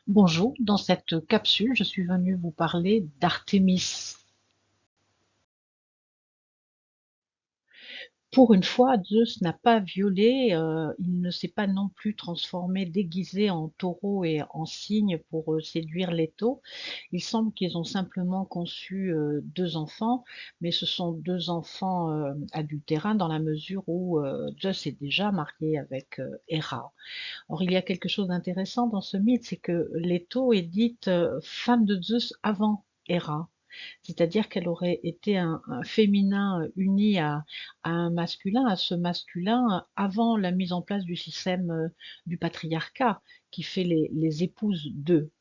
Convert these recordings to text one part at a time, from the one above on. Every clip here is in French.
Bonjour, dans cette capsule, je suis venue vous parler d'Artémis. Pour une fois, Zeus n'a pas violé, il ne s'est pas non plus transformé, déguisé en taureau et en cygne pour séduire Leto. Il semble qu'ils ont simplement conçu deux enfants, mais ce sont deux enfants adultérins dans la mesure où Zeus est déjà marié avec Héra. Or, il y a quelque chose d'intéressant dans ce mythe, c'est que Leto est dite femme de Zeus avant Héra. C'est-à-dire qu'elle aurait été un féminin uni à un masculin, à ce masculin, avant la mise en place du système du patriarcat qui fait les épouses d'eux.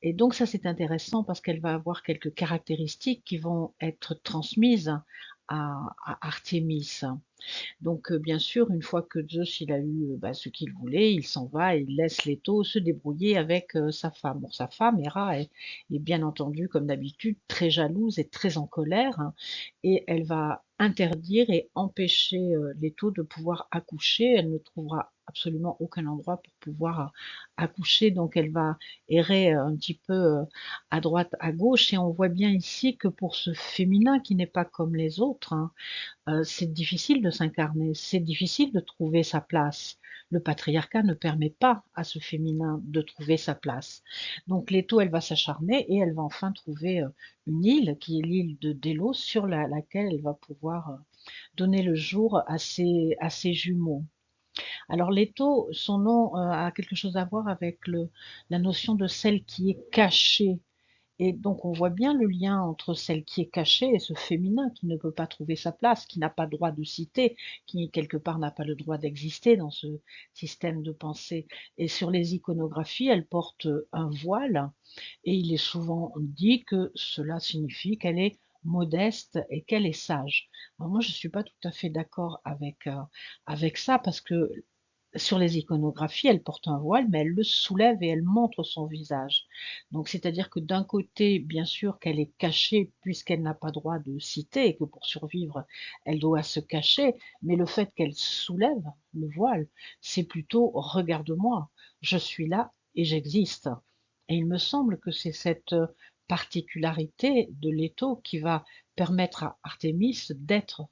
Et donc ça c'est intéressant parce qu'elle va avoir quelques caractéristiques qui vont être transmises à Artémis. Donc, bien sûr, une fois que Zeus il a eu ce qu'il voulait, il s'en va et il laisse Leto se débrouiller avec sa femme. Bon, sa femme, Héra, est bien entendu, comme d'habitude, très jalouse et très en colère, hein, et elle va interdire et empêcher Leto de pouvoir accoucher. Elle ne trouvera absolument aucun endroit pour pouvoir accoucher, donc elle va errer un petit peu à droite, à gauche, et on voit bien ici que pour ce féminin qui n'est pas comme les autres, hein, c'est difficile de s'incarner, c'est difficile de trouver sa place. Le patriarcat ne permet pas à ce féminin de trouver sa place. Donc Leto, elle va s'acharner et elle va enfin trouver une île qui est l'île de Délos sur laquelle elle va pouvoir donner le jour à ses jumeaux. Alors Leto, son nom a quelque chose à voir avec la notion de celle qui est cachée, et donc on voit bien le lien entre celle qui est cachée et ce féminin qui ne peut pas trouver sa place, qui n'a pas le droit de citer, qui quelque part n'a pas le droit d'exister dans ce système de pensée. Et sur les iconographies, elle porte un voile et il est souvent dit que cela signifie qu'elle est modeste et qu'elle est sage. Alors moi, je ne suis pas tout à fait d'accord avec ça parce que sur les iconographies, elle porte un voile, mais elle le soulève et elle montre son visage. Donc, c'est-à-dire que d'un côté, bien sûr qu'elle est cachée puisqu'elle n'a pas droit de citer et que pour survivre, elle doit se cacher, mais le fait qu'elle soulève le voile, c'est plutôt regarde-moi, je suis là et j'existe. Et il me semble que c'est cette particularité de Leto qui va permettre à Artémis d'être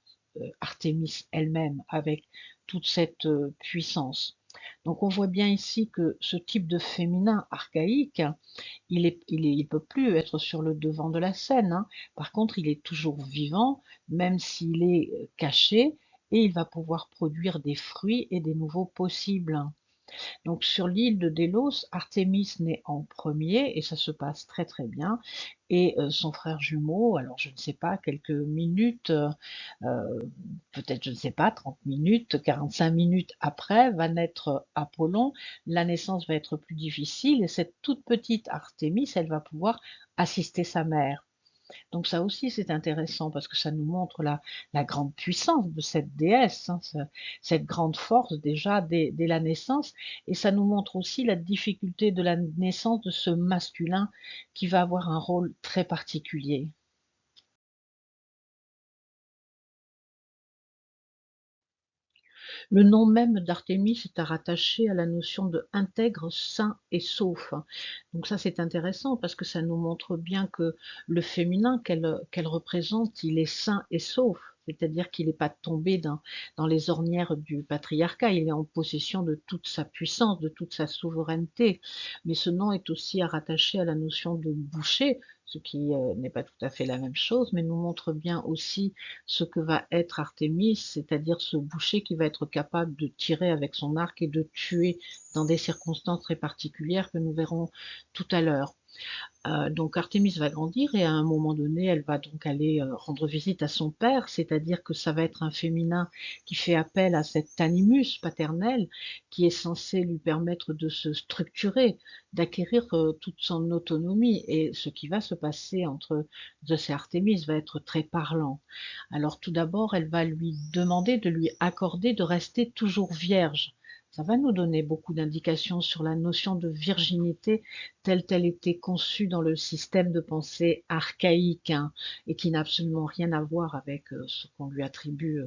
Artémis elle-même avec toute cette puissance. Donc on voit bien ici que ce type de féminin archaïque, il peut plus être sur le devant de la scène, hein. Par contre, il est toujours vivant, même s'il est caché, et il va pouvoir produire des fruits et des nouveaux possibles. Donc sur l'île de Délos, Artémis naît en premier et ça se passe très très bien. Et son frère jumeau, alors je ne sais pas, quelques minutes, peut-être, je ne sais pas, 30 minutes, 45 minutes après, va naître Apollon. La naissance va être plus difficile et cette toute petite Artémis, elle va pouvoir assister sa mère. Donc ça aussi c'est intéressant parce que ça nous montre la grande puissance de cette déesse, hein, cette grande force déjà dès la naissance, et ça nous montre aussi la difficulté de la naissance de ce masculin qui va avoir un rôle très particulier. Le nom même d'Artémis est à rattacher à la notion de intègre, sain et sauf. Donc ça c'est intéressant parce que ça nous montre bien que le féminin qu'elle représente, il est sain et sauf. C'est-à-dire qu'il n'est pas tombé dans les ornières du patriarcat, il est en possession de toute sa puissance, de toute sa souveraineté. Mais ce nom est aussi à rattacher à la notion de boucher, ce qui n'est pas tout à fait la même chose, mais nous montre bien aussi ce que va être Artémis, c'est-à-dire ce boucher qui va être capable de tirer avec son arc et de tuer dans des circonstances très particulières que nous verrons tout à l'heure. Donc Artémis va grandir et à un moment donné, elle va donc aller rendre visite à son père, c'est-à-dire que ça va être un féminin qui fait appel à cet animus paternel qui est censé lui permettre de se structurer, d'acquérir toute son autonomie. Et ce qui va se passer entre Zeus et Artémis va être très parlant. Alors tout d'abord, elle va lui demander de lui accorder de rester toujours vierge. Ça va nous donner beaucoup d'indications sur la notion de virginité telle qu'elle était conçue dans le système de pensée archaïque, hein, et qui n'a absolument rien à voir avec ce qu'on lui attribue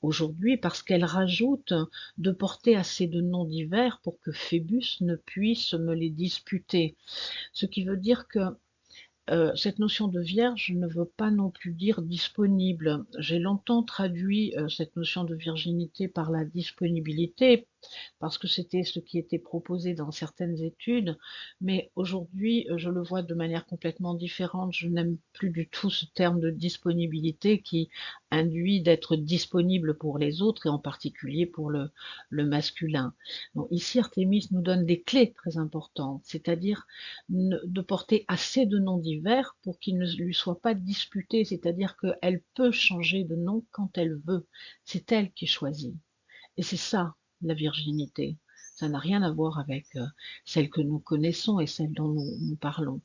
aujourd'hui, parce qu'elle rajoute de porter assez de noms divers pour que Phébus ne puisse me les disputer. Ce qui veut dire que cette notion de vierge ne veut pas non plus dire disponible. J'ai longtemps traduit cette notion de virginité par la disponibilité, parce que c'était ce qui était proposé dans certaines études, mais aujourd'hui, je le vois de manière complètement différente. Je n'aime plus du tout ce terme de disponibilité qui induit d'être disponible pour les autres, et en particulier pour le masculin. Donc ici, Artémis nous donne des clés très importantes, c'est-à-dire de porter assez de noms divers pour qu'il ne lui soit pas disputé, c'est-à-dire qu'elle peut changer de nom quand elle veut. C'est elle qui choisit. Et c'est ça, la virginité. Ça n'a rien à voir avec celle que nous connaissons et celle dont nous parlons.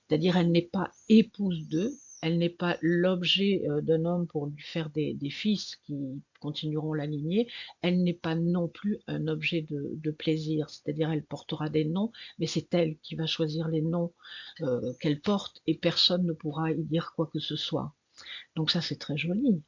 C'est-à-dire, elle n'est pas épouse d'eux, elle n'est pas l'objet d'un homme pour lui faire des fils qui continueront la lignée, elle n'est pas non plus un objet de plaisir, c'est-à-dire elle portera des noms, mais c'est elle qui va choisir les noms qu'elle porte et personne ne pourra y dire quoi que ce soit. Donc ça, c'est très joli.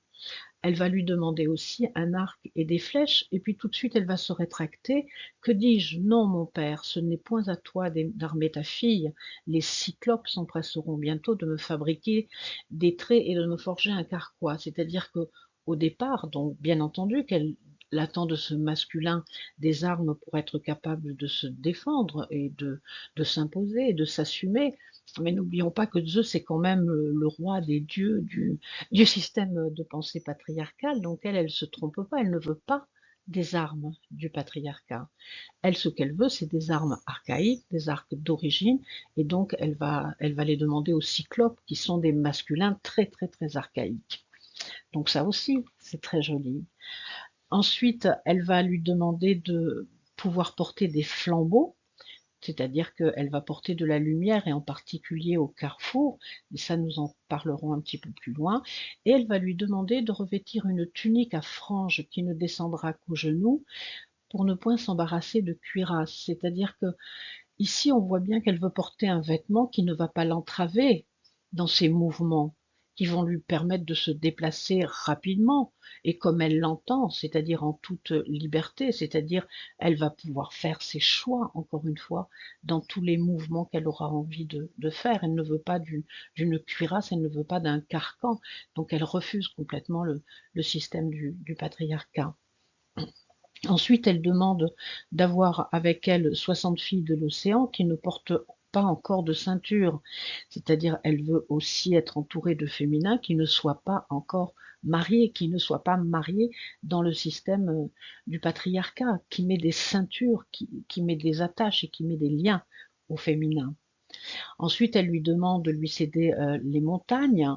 Elle va lui demander aussi un arc et des flèches, et puis tout de suite elle va se rétracter. Que dis-je? Non, mon père, ce n'est point à toi d'armer ta fille. Les cyclopes s'empresseront bientôt de me fabriquer des traits et de me forger un carquois. C'est-à-dire que au départ, donc bien entendu qu'elle attend de ce masculin des armes pour être capable de se défendre et de s'imposer et de s'assumer. Mais n'oublions pas que Zeus est quand même le roi des dieux du système de pensée patriarcal, donc elle se trompe pas, elle ne veut pas des armes du patriarcat. Elle, ce qu'elle veut, c'est des armes archaïques, des arcs d'origine, et donc elle va les demander aux cyclopes, qui sont des masculins très très très archaïques. Donc ça aussi, c'est très joli. Ensuite, elle va lui demander de pouvoir porter des flambeaux, c'est-à-dire qu'elle va porter de la lumière, et en particulier au carrefour, et ça nous en parlerons un petit peu plus loin, et elle va lui demander de revêtir une tunique à franges qui ne descendra qu'aux genoux, pour ne point s'embarrasser de cuirasse. C'est-à-dire que ici on voit bien qu'elle veut porter un vêtement qui ne va pas l'entraver dans ses mouvements, qui vont lui permettre de se déplacer rapidement et comme elle l'entend, c'est-à-dire en toute liberté, c'est-à-dire elle va pouvoir faire ses choix, encore une fois, dans tous les mouvements qu'elle aura envie de faire. Elle ne veut pas d'une cuirasse, elle ne veut pas d'un carcan, donc elle refuse complètement le système du patriarcat. Ensuite, elle demande d'avoir avec elle 60 filles de l'océan qui ne portent pas encore de ceinture, c'est-à-dire elle veut aussi être entourée de féminins qui ne soient pas encore mariés, qui ne soient pas mariés dans le système du patriarcat, qui met des ceintures, qui met des attaches et qui met des liens au féminin. Ensuite, elle lui demande de lui céder les montagnes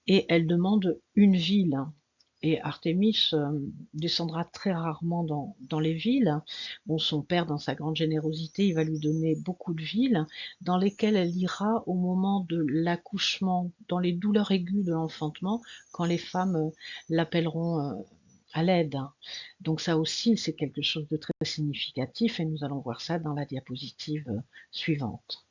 et elle demande une ville. Et Artémis descendra très rarement dans les villes. Bon, son père, dans sa grande générosité, il va lui donner beaucoup de villes dans lesquelles elle ira au moment de l'accouchement, dans les douleurs aiguës de l'enfantement, quand les femmes l'appelleront à l'aide. Donc ça aussi, c'est quelque chose de très significatif et nous allons voir ça dans la diapositive suivante.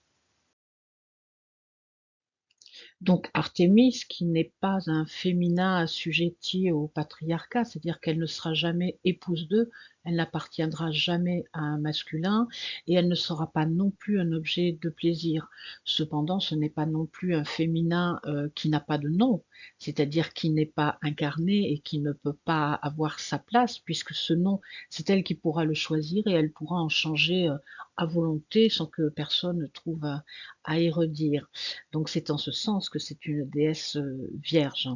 Donc Artémis, qui n'est pas un féminin assujetti au patriarcat, c'est-à-dire qu'elle ne sera jamais épouse d'eux, elle n'appartiendra jamais à un masculin et elle ne sera pas non plus un objet de plaisir. Cependant, ce n'est pas non plus un féminin qui n'a pas de nom, c'est-à-dire qui n'est pas incarné et qui ne peut pas avoir sa place, puisque ce nom, c'est elle qui pourra le choisir et elle pourra en changer à volonté sans que personne ne trouve à y redire. Donc c'est en ce sens que c'est une déesse vierge.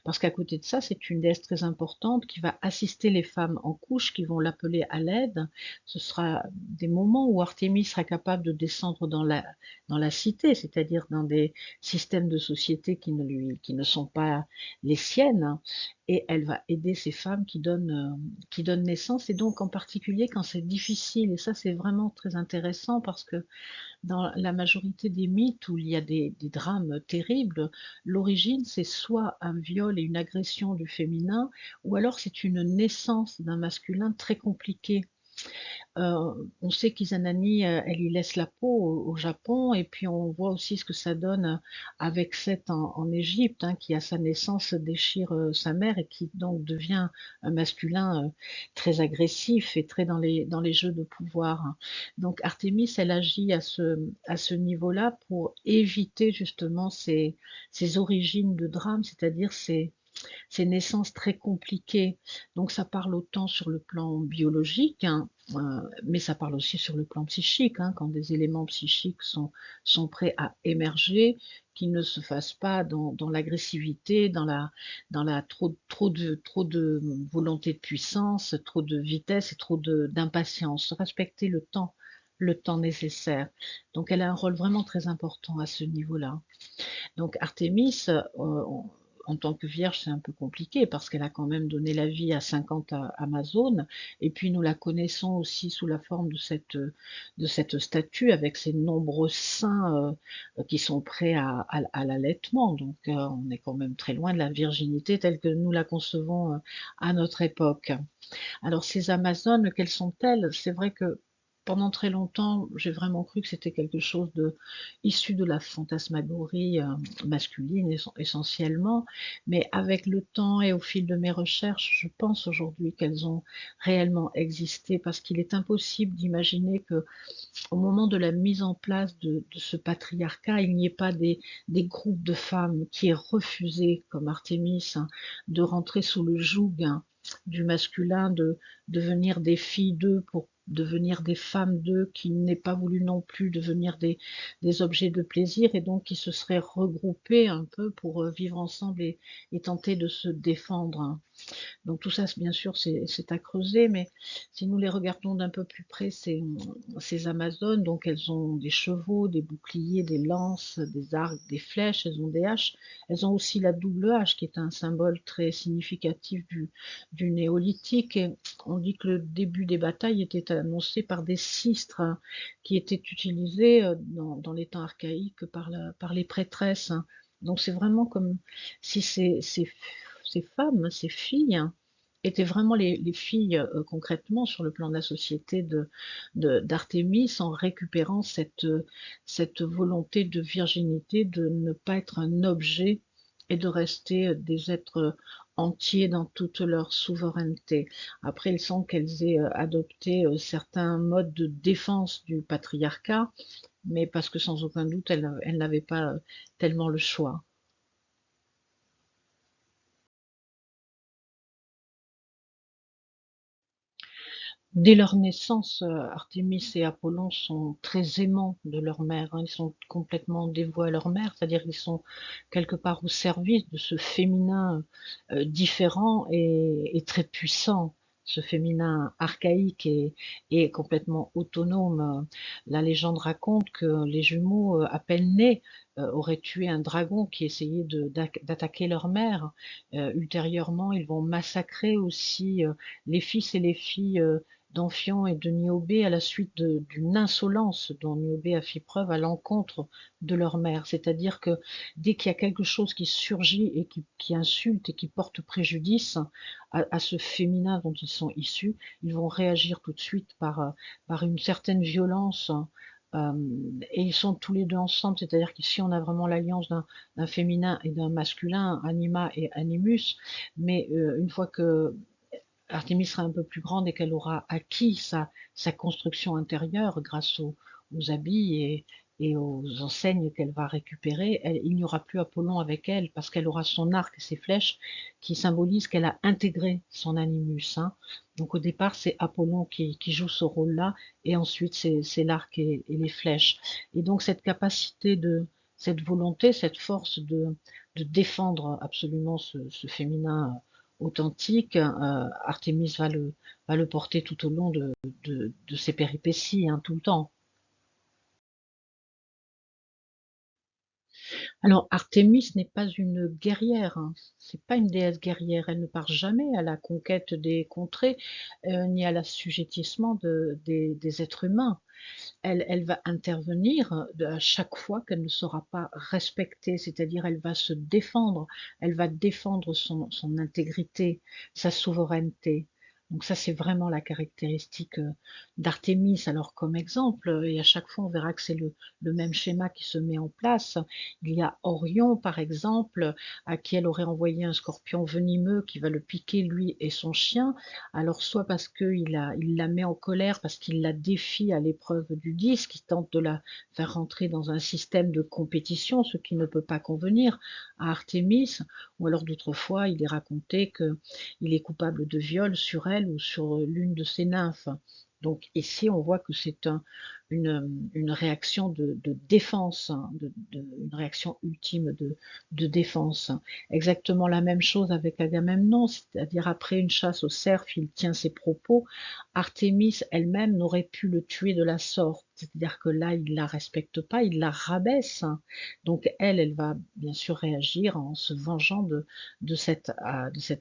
Parce qu'à côté de ça, c'est une déesse très importante qui va assister les femmes en couche, qui vont l'appeler à l'aide. Ce sera des moments où Artémis sera capable de descendre dans la cité, c'est-à-dire dans des systèmes de société qui ne sont pas les siennes, et elle va aider ces femmes qui donnent naissance, et donc en particulier quand c'est difficile, et ça c'est vraiment très intéressant parce que dans la majorité des mythes où il y a des drames terribles, l'origine, c'est soit un viol et une agression du féminin, ou alors c'est une naissance d'un masculin très compliqué. On sait qu'Izanani, elle y laisse la peau au Japon, et puis on voit aussi ce que ça donne avec Seth en Égypte, hein, qui à sa naissance déchire sa mère et qui donc devient un masculin très agressif et très dans les jeux de pouvoir, hein. Donc Artémis, elle agit à ce niveau-là pour éviter justement ces origines de drame, c'est-à-dire ces naissances très compliquées. Donc ça parle autant sur le plan biologique, hein, mais ça parle aussi sur le plan psychique, hein, quand des éléments psychiques sont prêts à émerger, qu'ils ne se fassent pas dans l'agressivité, dans la trop de volonté de puissance, trop de vitesse et trop d'impatience. Respecter le temps nécessaire. Donc elle a un rôle vraiment très important à ce niveau-là. Donc Artémis, en tant que vierge, c'est un peu compliqué parce qu'elle a quand même donné la vie à 50 Amazones. Et puis nous la connaissons aussi sous la forme de cette statue avec ses nombreux seins qui sont prêts à l'allaitement. Donc on est quand même très loin de la virginité telle que nous la concevons à notre époque. Alors ces Amazones, quelles sont-elles? C'est vrai que pendant très longtemps, j'ai vraiment cru que c'était quelque chose de issu de la fantasmagorie masculine essentiellement, mais avec le temps et au fil de mes recherches, je pense aujourd'hui qu'elles ont réellement existé parce qu'il est impossible d'imaginer que au moment de la mise en place de ce patriarcat, il n'y ait pas des groupes de femmes qui aient refusé, comme Artémis, hein, de rentrer sous le joug, hein, du masculin, de devenir des filles d'eux pour devenir des femmes d'eux, qui n'aient pas voulu non plus devenir des objets de plaisir et donc qui se seraient regroupés un peu pour vivre ensemble et tenter de se défendre, hein. Donc tout ça, bien sûr, c'est à creuser, mais si nous les regardons d'un peu plus près, ces Amazones, donc elles ont des chevaux, des boucliers, des lances, des arcs, des flèches, elles ont des haches, elles ont aussi la double hache, qui est un symbole très significatif du néolithique. Et on dit que le début des batailles était annoncé par des sistres, hein, qui étaient utilisés dans les temps archaïques par les prêtresses, hein. Donc c'est vraiment comme si ces femmes, ces filles, hein, étaient vraiment les filles concrètement sur le plan de la société d'Artémis en récupérant cette volonté de virginité, de ne pas être un objet et de rester des êtres entiers dans toute leur souveraineté. Après, il semble qu'elles aient adopté certains modes de défense du patriarcat, mais parce que sans aucun doute, elles n'avaient pas tellement le choix. Dès leur naissance, Artémis et Apollon sont très aimants de leur mère, hein. Ils sont complètement dévoués à leur mère, c'est-à-dire qu'ils sont quelque part au service de ce féminin différent et très puissant, ce féminin archaïque et complètement autonome. La légende raconte que les jumeaux, à peine nés, auraient tué un dragon qui essayait d'attaquer leur mère. Ultérieurement, ils vont massacrer aussi les fils et les filles d'Amphion et de Niobé à la suite d'une insolence dont Niobé a fait preuve à l'encontre de leur mère. C'est-à-dire que dès qu'il y a quelque chose qui surgit et qui insulte et qui porte préjudice à ce féminin dont ils sont issus, ils vont réagir tout de suite par une certaine violence. Euh, et ils sont tous les deux ensemble, c'est-à-dire qu'ici on a vraiment l'alliance d'un féminin et d'un masculin, anima et animus, mais une fois que Artémis sera un peu plus grande et qu'elle aura acquis sa construction intérieure grâce aux habits et aux enseignes qu'elle va récupérer, il n'y aura plus Apollon avec elle parce qu'elle aura son arc et ses flèches qui symbolisent qu'elle a intégré son animus, hein. Donc au départ, c'est Apollon qui joue ce rôle-là et ensuite c'est l'arc et les flèches. Et donc cette capacité cette volonté, cette force de défendre absolument ce féminin authentique, Artémis va le porter tout au long de ses péripéties, hein, tout le temps. Alors, Artémis n'est pas une guerrière, hein. C'est pas une déesse guerrière. Elle ne part jamais à la conquête des contrées, ni à l'assujettissement des êtres humains. Elle va intervenir à chaque fois qu'elle ne sera pas respectée, c'est-à-dire elle va se défendre, elle va défendre son intégrité, sa souveraineté. Donc ça, c'est vraiment la caractéristique d'Artémis. Alors comme exemple, et à chaque fois on verra que c'est le même schéma qui se met en place. Il y a Orion, par exemple, à qui elle aurait envoyé un scorpion venimeux qui va le piquer lui et son chien. Alors soit parce il la met en colère, parce qu'il la défie à l'épreuve du 10, qui tente de la faire rentrer dans un système de compétition, ce qui ne peut pas convenir à Artémis, ou alors d'autres fois il est raconté que il est coupable de viol sur elle ou sur l'une de ses nymphes. Donc ici, on voit que c'est une réaction de défense, hein, une réaction ultime de défense. Exactement la même chose avec Agamemnon, c'est-à-dire après une chasse au cerf, il tient ses propos. Artémis elle-même n'aurait pu le tuer de la sorte, c'est-à-dire que là, il la respecte pas, il la rabaisse. Donc elle va bien sûr réagir en se vengeant de cet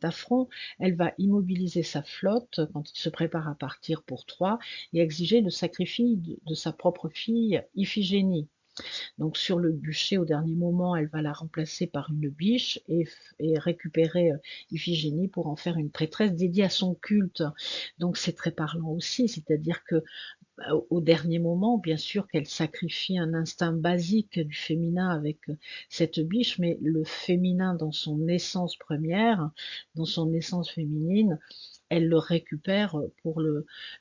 affront. Elle va immobiliser sa flotte quand il se prépare à partir pour Troie et exiger le sacrifice de sa propre fille Iphigénie. Donc sur le bûcher, au dernier moment, elle va la remplacer par une biche et récupérer Iphigénie pour en faire une prêtresse dédiée à son culte. Donc c'est très parlant aussi, c'est-à-dire que au dernier moment, bien sûr qu'elle sacrifie un instinct basique du féminin avec cette biche, mais le féminin dans son essence première, dans son essence féminine, elle le récupère pour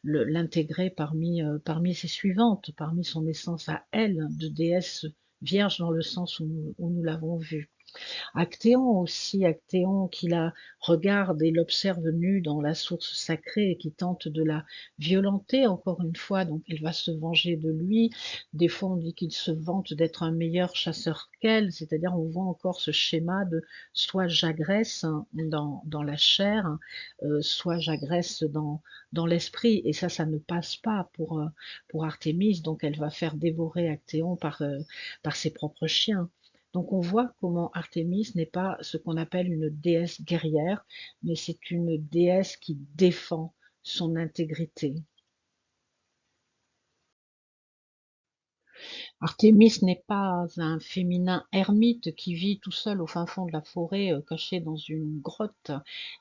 l'intégrer parmi ses suivantes, parmi son essence à elle, de déesse vierge dans le sens où nous l'avons vu. Actéon aussi, Actéon qui la regarde et l'observe nue dans la source sacrée et qui tente de la violenter encore une fois, donc elle va se venger de lui. Des fois on dit qu'il se vante d'être un meilleur chasseur qu'elle, c'est-à-dire on voit encore ce schéma de soit j'agresse dans la chair, soit j'agresse dans l'esprit, et ça ne passe pas pour Artémis, donc elle va faire dévorer Actéon par ses propres chiens. Donc on voit comment Artémis n'est pas ce qu'on appelle une déesse guerrière, mais c'est une déesse qui défend son intégrité. Artémis n'est pas un féminin ermite qui vit tout seul au fin fond de la forêt, caché dans une grotte.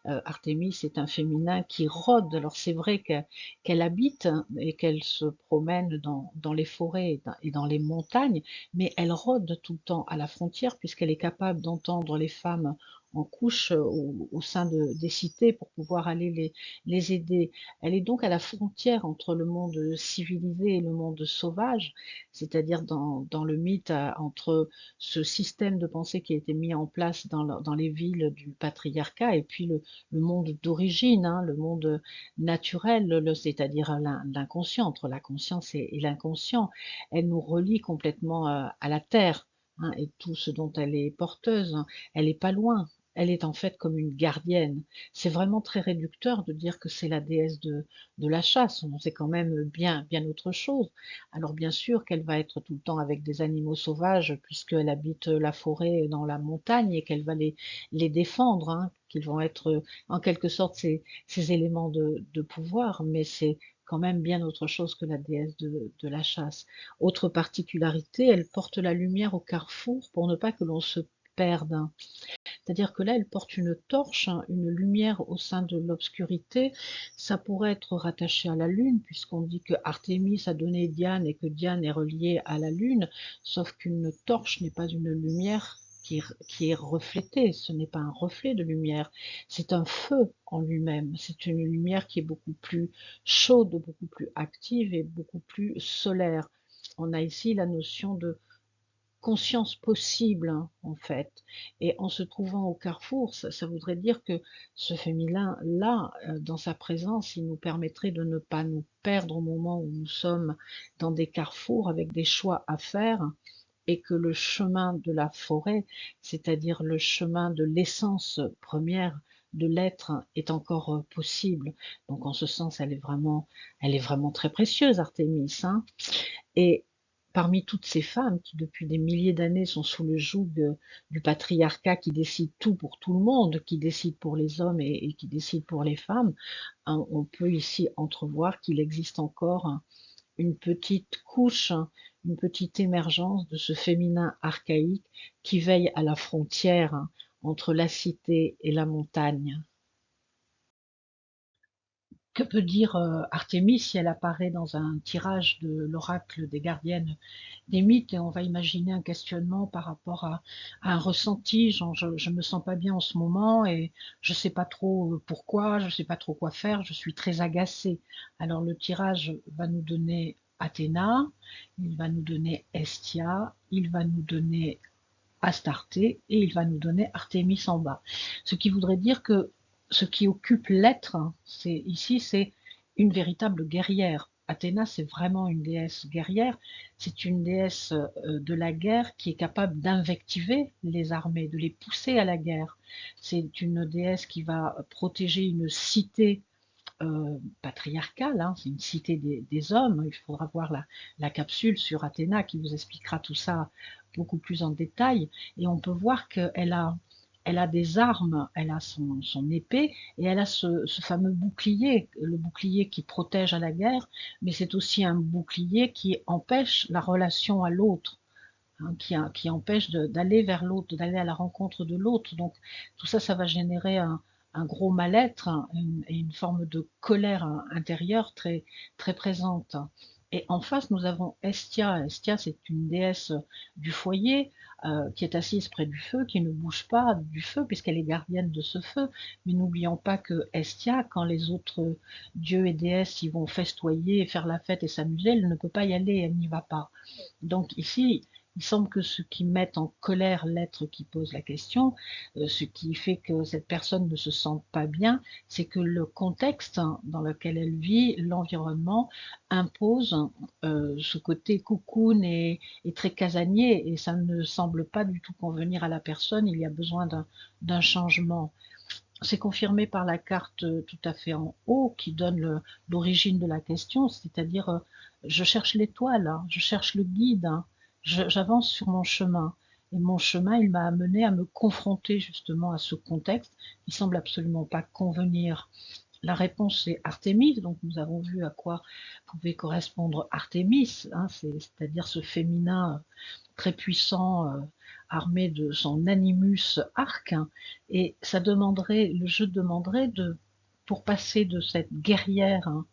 Artémis est un féminin qui rôde. Alors c'est vrai qu'elle habite et qu'elle se promène dans les forêts et dans les montagnes, mais elle rôde tout le temps à la frontière puisqu'elle est capable d'entendre les femmes en couche au sein des cités pour pouvoir aller les aider. Elle est donc à la frontière entre le monde civilisé et le monde sauvage, c'est-à-dire dans le mythe entre ce système de pensée qui a été mis en place dans les villes du patriarcat et puis le monde d'origine, hein, le monde naturel, c'est-à-dire l'inconscient, entre la conscience et l'inconscient. Elle nous relie complètement à la terre, hein, et tout ce dont elle est porteuse. Hein. Elle n'est pas loin. Elle est en fait comme une gardienne. C'est vraiment très réducteur de dire que c'est la déesse de la chasse. On sait quand même bien autre chose. Alors bien sûr qu'elle va être tout le temps avec des animaux sauvages puisqu'elle habite la forêt dans la montagne et qu'elle va les défendre, hein, qu'ils vont être en quelque sorte ces éléments de pouvoir, mais c'est quand même bien autre chose que la déesse de la chasse. Autre particularité, elle porte la lumière au carrefour pour ne pas que l'on se perde. C'est-à-dire que là, elle porte une torche, hein, une lumière au sein de l'obscurité. Ça pourrait être rattaché à la Lune, puisqu'on dit que Artémis a donné Diane et que Diane est reliée à la Lune, sauf qu'une torche n'est pas une lumière qui est reflétée, ce n'est pas un reflet de lumière, c'est un feu en lui-même, c'est une lumière qui est beaucoup plus chaude, beaucoup plus active et beaucoup plus solaire. On a ici la notion de conscience possible, hein, en fait. Et en se trouvant au carrefour, ça voudrait dire que ce féminin-là, dans sa présence, il nous permettrait de ne pas nous perdre au moment où nous sommes dans des carrefours avec des choix à faire et que le chemin de la forêt, c'est-à-dire le chemin de l'essence première de l'être, est encore possible. Donc en ce sens, elle est vraiment très précieuse, Artémis, hein. Et parmi toutes ces femmes qui, depuis des milliers d'années, sont sous le joug du patriarcat qui décide tout pour tout le monde, qui décide pour les hommes et qui décide pour les femmes, hein, on peut ici entrevoir qu'il existe encore une petite couche, hein, une petite émergence de ce féminin archaïque qui veille à la frontière, hein, entre la cité et la montagne. Que peut dire Artémis si elle apparaît dans un tirage de l'oracle des gardiennes des mythes et on va imaginer un questionnement par rapport à un ressenti, genre je me sens pas bien en ce moment et je sais pas trop pourquoi, je sais pas trop quoi faire, je suis très agacée. Alors le tirage va nous donner Athéna, il va nous donner Hestia, il va nous donner Astarté et il va nous donner Artémis en bas. Ce qui voudrait dire que ce qui occupe l'être, c'est ici, c'est une véritable guerrière. Athéna, c'est vraiment une déesse guerrière. C'est une déesse de la guerre qui est capable d'invectiver les armées, de les pousser à la guerre. C'est une déesse qui va protéger une cité patriarcale, hein, c'est une cité des hommes. Il faudra voir la capsule sur Athéna qui vous expliquera tout ça beaucoup plus en détail. Et on peut voir elle a des armes, elle a son épée et elle a ce fameux bouclier, le bouclier qui protège à la guerre, mais c'est aussi un bouclier qui empêche la relation à l'autre. Hein, qui empêche d'aller vers l'autre, d'aller à la rencontre de l'autre. Donc tout ça, ça va générer un gros mal-être et une forme de colère intérieure très, très présente. Et en face, nous avons Hestia. Hestia, c'est une déesse du foyer qui est assise près du feu, qui ne bouge pas du feu puisqu'elle est gardienne de ce feu. Mais n'oublions pas que Hestia, quand les autres dieux et déesses y vont festoyer, faire la fête et s'amuser, elle ne peut pas y aller, elle n'y va pas. Donc ici, il semble que ce qui met en colère l'être qui pose la question, ce qui fait que cette personne ne se sente pas bien, c'est que le contexte dans lequel elle vit, l'environnement, impose ce côté cocoon et très casanier, et ça ne semble pas du tout convenir à la personne. Il y a besoin d'un changement. C'est confirmé par la carte tout à fait en haut qui donne l'origine de la question, c'est-à-dire je cherche l'étoile, hein, je cherche le guide, hein, j'avance sur mon chemin. Et mon chemin, il m'a amené à me confronter justement à ce contexte qui semble absolument pas convenir. La réponse est Artémis, donc nous avons vu à quoi pouvait correspondre Artémis, hein, c'est-à-dire ce féminin très puissant, armé de son animus arc, hein, et ça demanderait, le jeu demanderait pour passer de cette guerrière hein,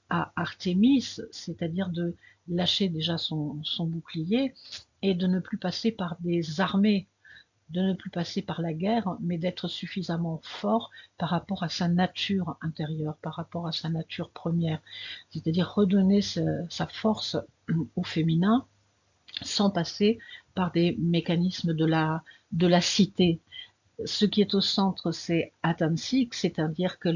à Artémis, c'est-à-dire de lâcher déjà son bouclier et de ne plus passer par des armées, de ne plus passer par la guerre, mais d'être suffisamment fort par rapport à sa nature intérieure, par rapport à sa nature première, c'est-à-dire redonner sa force au féminin sans passer par des mécanismes de la cité. Ce qui est au centre, c'est Atamsik, c'est-à-dire que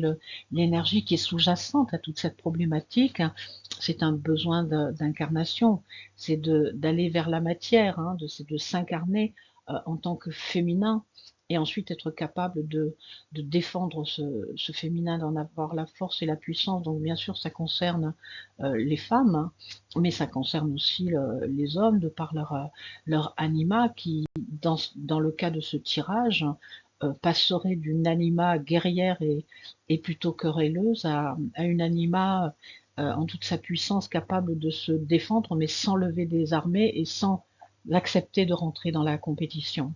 l'énergie qui est sous-jacente à toute cette problématique, hein, c'est un besoin d'incarnation, c'est d'aller vers la matière, hein, de s'incarner en tant que féminin et ensuite être capable de défendre ce féminin, d'en avoir la force et la puissance. Donc bien sûr, ça concerne les femmes, hein, mais ça concerne aussi les hommes de par leur anima qui, dans le cas de ce tirage, passerait d'une anima guerrière et plutôt querelleuse à une anima en toute sa puissance capable de se défendre, mais sans lever des armées et sans accepter de rentrer dans la compétition.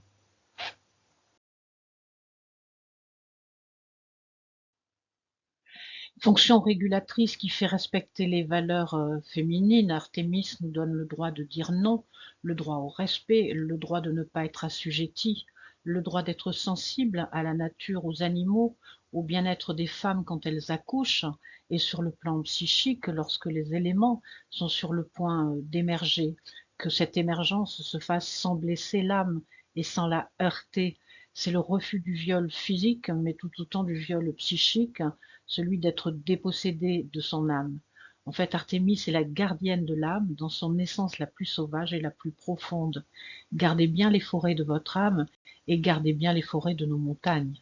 Fonction régulatrice qui fait respecter les valeurs féminines, Artémis nous donne le droit de dire non, le droit au respect, le droit de ne pas être assujetti, le droit d'être sensible à la nature, aux animaux, au bien-être des femmes quand elles accouchent, et sur le plan psychique, lorsque les éléments sont sur le point d'émerger, que cette émergence se fasse sans blesser l'âme et sans la heurter. C'est le refus du viol physique, mais tout autant du viol psychique, celui d'être dépossédé de son âme. En fait, Artémis est la gardienne de l'âme dans son essence la plus sauvage et la plus profonde. Gardez bien les forêts de votre âme et gardez bien les forêts de nos montagnes.